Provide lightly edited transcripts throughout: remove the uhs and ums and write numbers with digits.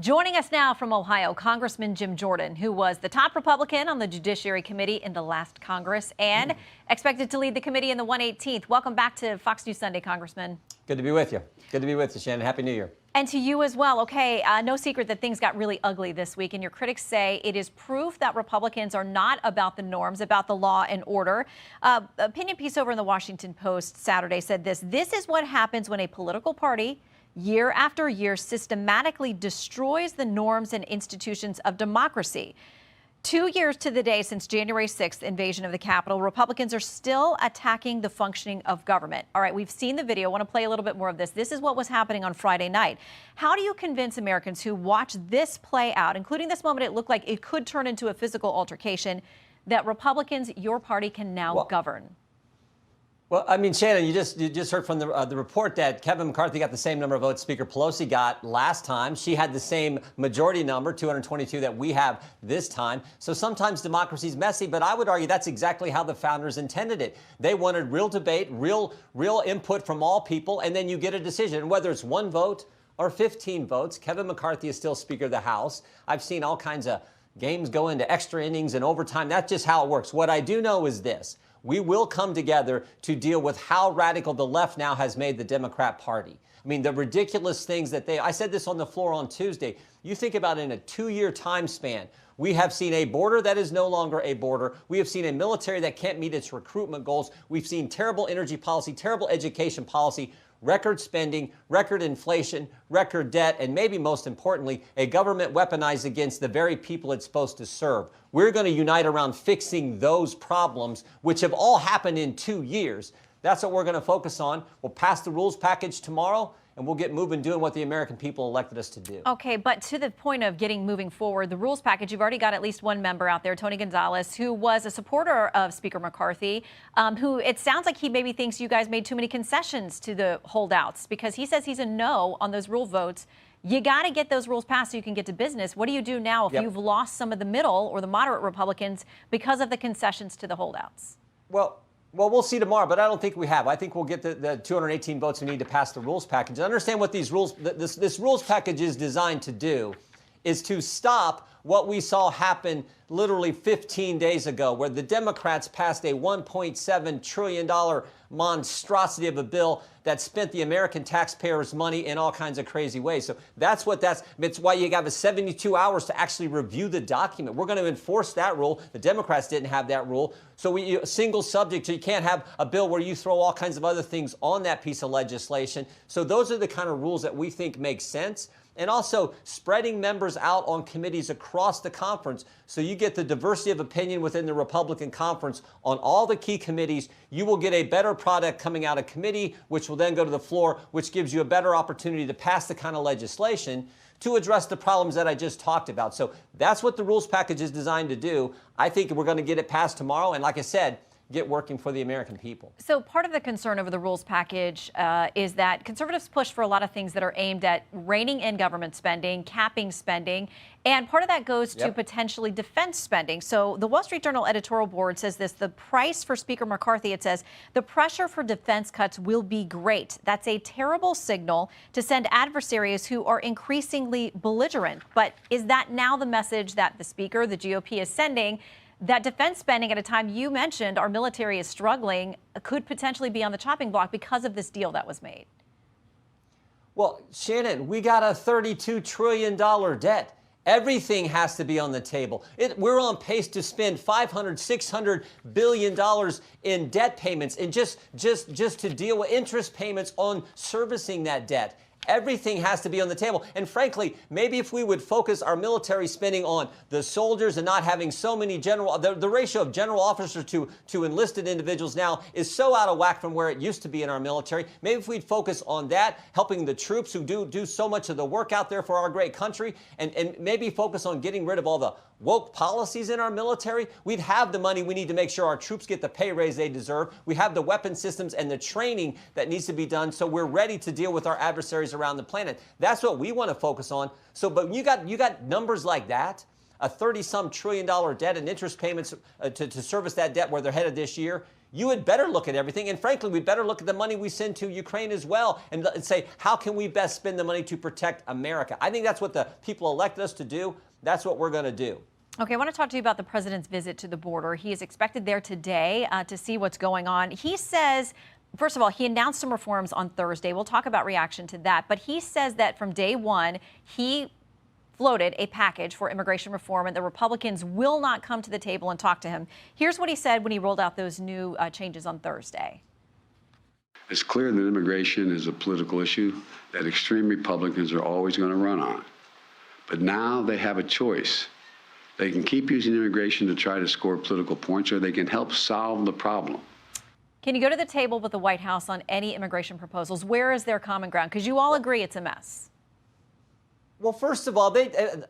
Joining us now from Ohio, Congressman Jim Jordan, who was the top Republican on the Judiciary Committee in the last Congress and expected to lead the committee in the 118th. Welcome back to Fox News Sunday, Congressman. Good to be with you. Good to be with you, Shannon. Happy New Year. And to you as well. Okay, no secret that things got really ugly this week, and your critics say it is proof that Republicans are not about the norms, about the law and order. Opinion piece over in the Washington Post Saturday said this is what happens when a political party year after year systematically destroys the norms and institutions of democracy. 2 years to the day since January 6th invasion of the Capitol, Republicans are still attacking the functioning of government. All right, we've seen the video. I want to play a little bit more of this. This is what was happening on Friday night. How do you convince Americans who watch this play out, including this moment it looked like it could turn into a physical altercation, that Republicans, your party, can now govern? Well, I mean, Shannon, you just heard from the report that Kevin McCarthy got the same number of votes Speaker Pelosi got last time. She had the same majority number, 222, that we have this time. So sometimes democracy is messy, but I would argue that's exactly how the founders intended it. They wanted real debate, real input from all people, and then you get a decision. And whether it's 1 vote or 15 votes, Kevin McCarthy is still Speaker of the House. I've seen all kinds of games go into extra innings and overtime. That's just how it works. What I do know is this. We will come together to deal with how radical the left now has made the Democrat Party. I mean, the ridiculous things that I said this on the floor on Tuesday. You think about it in a 2-year time span. We have seen a border that is no longer a border. We have seen a military that can't meet its recruitment goals. We've seen terrible energy policy, terrible education policy, record spending, record inflation, record debt, and maybe most importantly, a government weaponized against the very people it's supposed to serve. We're going to unite around fixing those problems, which have all happened in 2 years. That's what we're going to focus on. We'll pass the rules package tomorrow, and we'll get moving doing what the American people elected us to do. Okay, but to the point of moving forward, the rules package, you've already got at least one member out there, Tony Gonzalez, who was a supporter of Speaker McCarthy, who it sounds like he maybe thinks you guys made too many concessions to the holdouts because he says he's a no on those rule votes. You got to get those rules passed so you can get to business. What do you do now if you've lost some of the middle or the moderate Republicans because of the concessions to the holdouts? Well, we'll see tomorrow, but I don't think we have. I think we'll get the 218 votes we need to pass the rules package. I understand what these rules, this rules package is designed to do is to stop what we saw happen literally 15 days ago, where the Democrats passed a $1.7 trillion monstrosity of a bill that spent the American taxpayers' money in all kinds of crazy ways. So it's why you have 72 hours to actually review the document. We're going to enforce that rule. The Democrats didn't have that rule. So single subject, so you can't have a bill where you throw all kinds of other things on that piece of legislation. So those are the kind of rules that we think make sense. And also spreading members out on committees across the conference so you get the diversity of opinion within the Republican conference on all the key committees. You will get a better product coming out of committee, which will then go to the floor, which gives you a better opportunity to pass the kind of legislation to address the problems that I just talked about. So that's what the rules package is designed to do. I think we're going to get it passed tomorrow. And like I said, get working for the American people. So part of the concern over the rules package is that conservatives push for a lot of things that are aimed at reining in government spending, capping spending, and part of that goes to potentially defense spending. So the Wall Street Journal editorial board says this, the price for Speaker McCarthy, it says, the pressure for defense cuts will be great. That's a terrible signal to send adversaries who are increasingly belligerent. But is that now the message that the Speaker, the GOP, is sending, that defense spending at a time you mentioned our military is struggling could potentially be on the chopping block because of this deal that was made? Well, Shannon, we got a $32 trillion debt. Everything has to be on the table. We're on pace to spend $500–600 billion in debt payments and just to deal with interest payments on servicing that debt. Everything has to be on the table. And frankly, maybe if we would focus our military spending on the soldiers and not having so many the ratio of general officers to enlisted individuals now is so out of whack from where it used to be in our military. Maybe if we'd focus on that, helping the troops who do so much of the work out there for our great country, and maybe focus on getting rid of all the woke policies in our military, we'd have the money we need to make sure our troops get the pay raise they deserve. We have the weapon systems and the training that needs to be done so we're ready to deal with our adversaries around the planet. That's what we want to focus on. So, but you got numbers like that, a $30-some trillion debt and interest payments to service that debt where they're headed this year. you had better look at everything. And frankly, we better look at the money we send to Ukraine as well and say, how can we best spend the money to protect America? I think that's what the people elected us to do. That's what we're going to do. Okay, I want to talk to you about the president's visit to the border. He is expected there today to see what's going on. He says, first of all, he announced some reforms on Thursday. We'll talk about reaction to that. But he says that from day one, he floated a package for immigration reform and the Republicans will not come to the table and talk to him. Here's what he said when he rolled out those new changes on Thursday. It's clear that immigration is a political issue that extreme Republicans are always going to run on. But now they have a choice. They can keep using immigration to try to score political points, or they can help solve the problem. Can you go to the table with the White House on any immigration proposals? Where is their common ground? Because you all agree it's a mess. Well, first of all,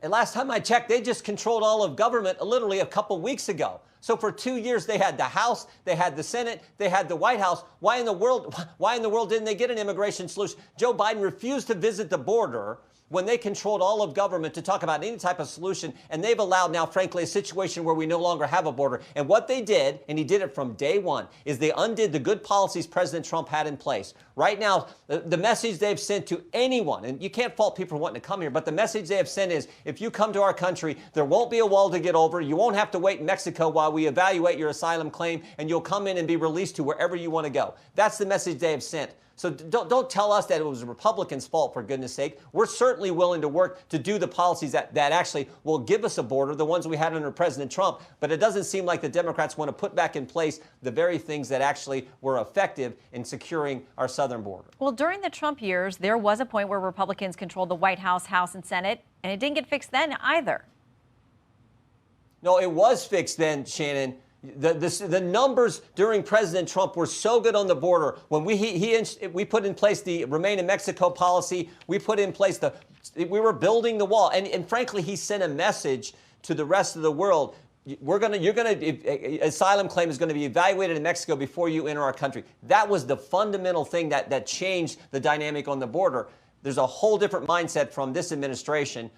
last time I checked, they just controlled all of government literally a couple weeks ago. So for 2 years, they had the House, they had the Senate, they had the White House. Why in the world didn't they get an immigration solution? Joe Biden refused to visit the border when they controlled all of government to talk about any type of solution, and they've allowed now, frankly, a situation where we no longer have a border. And what they did, and he did it from day one, is they undid the good policies President Trump had in place. Right now, the message they've sent to anyone, and you can't fault people for wanting to come here, but the message they have sent is, if you come to our country, there won't be a wall to get over. You won't have to wait in Mexico while we evaluate your asylum claim, and you'll come in and be released to wherever you want to go. That's the message they have sent. So don't tell us that it was the Republicans' fault, for goodness sake. We're certainly willing to work to do the policies that actually will give us a border, the ones we had under President Trump. But it doesn't seem like the Democrats want to put back in place the very things that actually were effective in securing our southern border. Well, during the Trump years, there was a point where Republicans controlled the White House, House, and Senate, and it didn't get fixed then either. No, it was fixed then, Shannon. The numbers during President Trump were so good on the border. When we put in place the Remain in Mexico policy, we put in place we were building the wall. And frankly, he sent a message to the rest of the world. Asylum claim is going to be evaluated in Mexico before you enter our country. That was the fundamental thing that changed the dynamic on the border. There's a whole different mindset from this administration.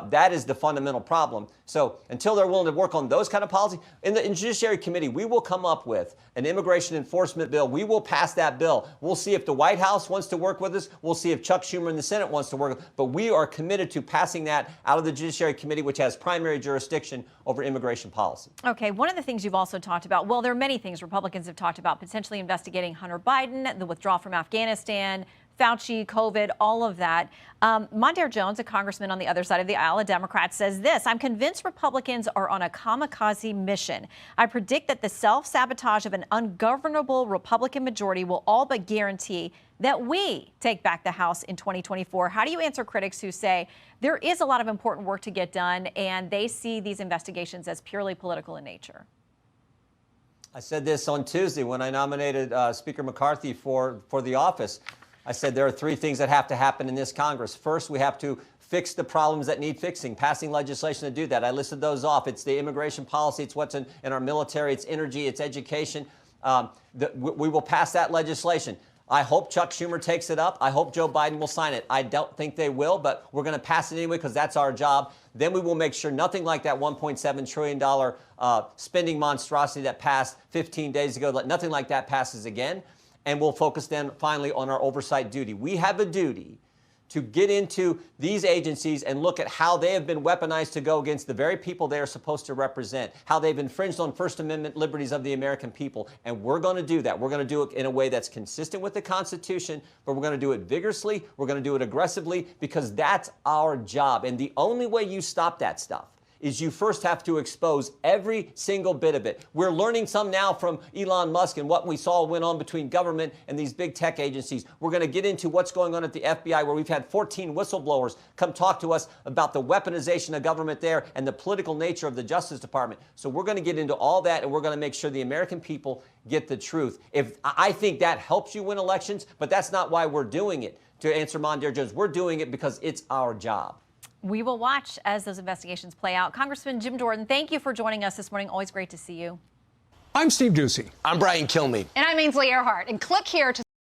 That is the fundamental problem. So until they're willing to work on those kind of policies, in the Judiciary Committee, we will come up with an immigration enforcement bill. We will pass that bill. We'll see if the White House wants to work with us. We'll see if Chuck Schumer in the Senate wants to work. But we are committed to passing that out of the Judiciary Committee, which has primary jurisdiction over immigration policy. Okay, one of the things you've also talked about, well, there are many things Republicans have talked about, potentially investigating Hunter Biden, the withdrawal from Afghanistan, Fauci, COVID, all of that. Mondaire Jones, a congressman on the other side of the aisle, a Democrat, says this: I'm convinced Republicans are on a kamikaze mission. I predict that the self-sabotage of an ungovernable Republican majority will all but guarantee that we take back the House in 2024. How do you answer critics who say there is a lot of important work to get done and they see these investigations as purely political in nature? I said this on Tuesday when I nominated Speaker McCarthy for the office. I said there are three things that have to happen in this Congress. First, we have to fix the problems that need fixing, passing legislation to do that. I listed those off. It's the immigration policy. It's what's in our military. It's energy. It's education. We will pass that legislation. I hope Chuck Schumer takes it up. I hope Joe Biden will sign it. I don't think they will, but we're going to pass it anyway because that's our job. Then we will make sure nothing like that $1.7 trillion spending monstrosity that passed 15 days ago, nothing like that passes again. And we'll focus then finally on our oversight duty. We have a duty to get into these agencies and look at how they have been weaponized to go against the very people they are supposed to represent, how they've infringed on First Amendment liberties of the American people. And we're going to do that. We're going to do it in a way that's consistent with the Constitution, but we're going to do it vigorously. We're going to do it aggressively because that's our job. And the only way you stop that stuff is you first have to expose every single bit of it. We're learning some now from Elon Musk and what we saw went on between government and these big tech agencies. We're going to get into what's going on at the FBI, where we've had 14 whistleblowers come talk to us about the weaponization of government there and the political nature of the Justice Department. So we're going to get into all that, and we're going to make sure the American people get the truth. I think that helps you win elections, but that's not why we're doing it. To answer Mondaire Jones, we're doing it because it's our job. We will watch as those investigations play out. Congressman Jim Jordan, thank you for joining us this morning. Always great to see you. I'm Steve Ducey. I'm Brian Kilmeade. And I'm Ainsley Earhart. And click here to